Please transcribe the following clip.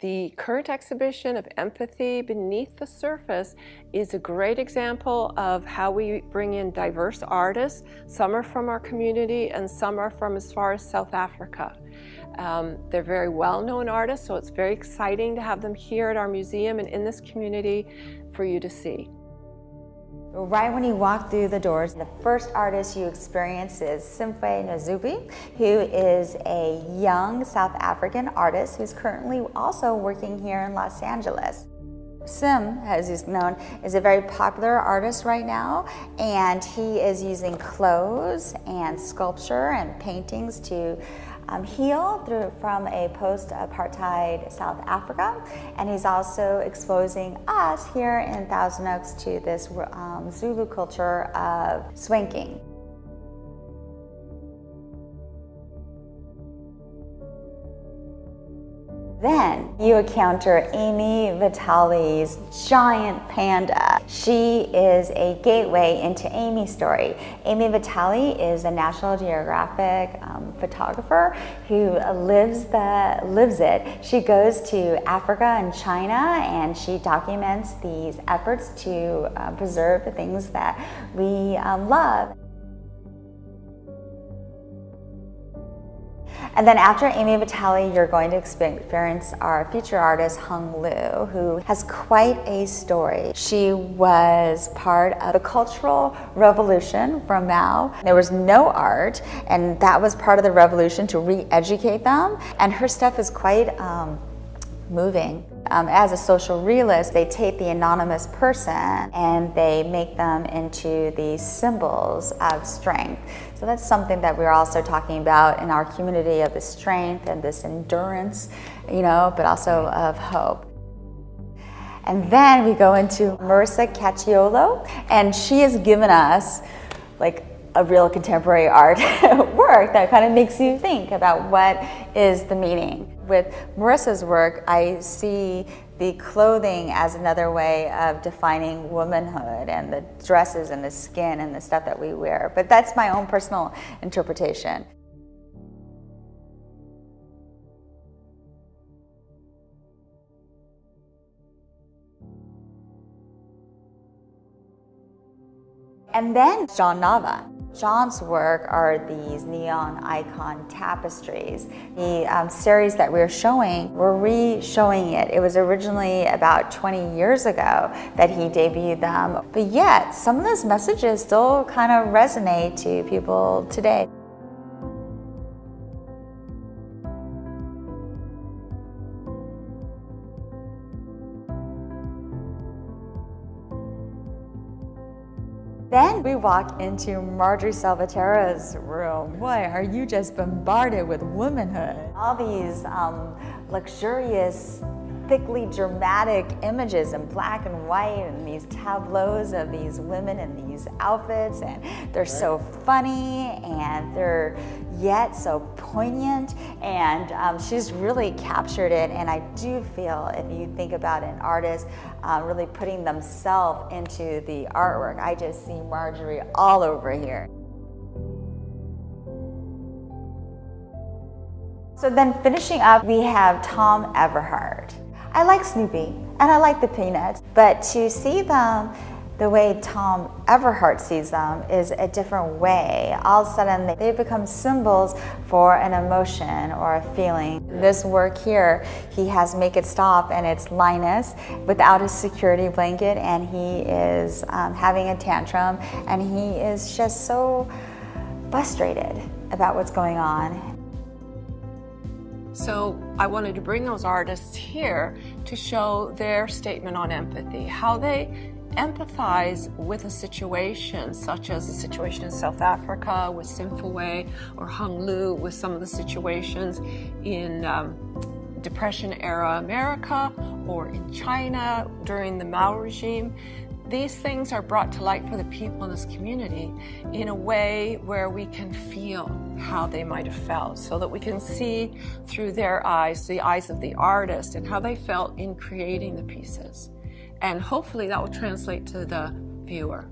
The current exhibition of Empathy Beneath the Surface is a great example of how we bring in diverse artists. Some are from our community and some are from as far as South Africa. They're very well-known artists, so it's very exciting to have them here at our museum and in this community for you to see. Right when you walk through the doors, the first artist you experience is Simphiwe Ooby, who is a young South African artist who's currently also working here in Los Angeles. Sim, as he's known, is a very popular artist right now, and he is using clothes and sculpture and paintings to heal from a post-apartheid South Africa, and he's also exposing us here in Thousand Oaks to this Zulu culture of swanking. Then you encounter Amy Vitali's giant panda. She is a gateway into Amy's story. Amy Vitali is a National Geographic photographer who lives it. She goes to Africa and China, and she documents these efforts to preserve the things that we love. And then after Amy Vitali, you're going to experience our feature artist, Hung Lu, who has quite a story. She was part of the Cultural Revolution from Mao. There was no art, and that was part of the revolution to re-educate them. And her stuff is quite moving. As a social realist, they take the anonymous person and they make them into these symbols of strength. So that's something that we're also talking about in our community, of the strength and this endurance, but also of hope. And then we go into Marissa Cacciolo, and she has given us like a real contemporary art work that kind of makes you think about what is the meaning. With Marissa's work, I see the clothing as another way of defining womanhood, and the dresses and the skin and the stuff that we wear. But that's my own personal interpretation. And then Nava. John's work are these neon icon tapestries. The series that we're showing, we're re-showing it. It was originally about 20 years ago that he debuted them, but yet some of those messages still kind of resonate to people today. Then we walk into Margery Silva's room. Boy, are you just bombarded with womanhood. All these luxurious, thickly dramatic images in black and white, and these tableaus of these women in these outfits, and they're so funny, and they're yet so poignant, and she's really captured it. And I do feel, if you think about an artist really putting themselves into the artwork, I just see Margery all over here. So then finishing up, we have Tom Everhart. I like Snoopy and I like the Peanuts, but to see them the way Tom Everhart sees them is a different way. All of a sudden, they become symbols for an emotion or a feeling. This work here, he has Make It Stop, and it's Linus without his security blanket, and he is having a tantrum, and he is just so frustrated about what's going on. So I wanted to bring those artists here to show their statement on empathy, how they empathize with a situation, such as the situation in South Africa with Simphiwe, or Hung Lu with some of the situations in Depression-era America, or in China during the Mao regime. These things are brought to light for the people in this community in a way where we can feel how they might have felt, so that we can see through their eyes, the eyes of the artist, and how they felt in creating the pieces. And hopefully that will translate to the viewer.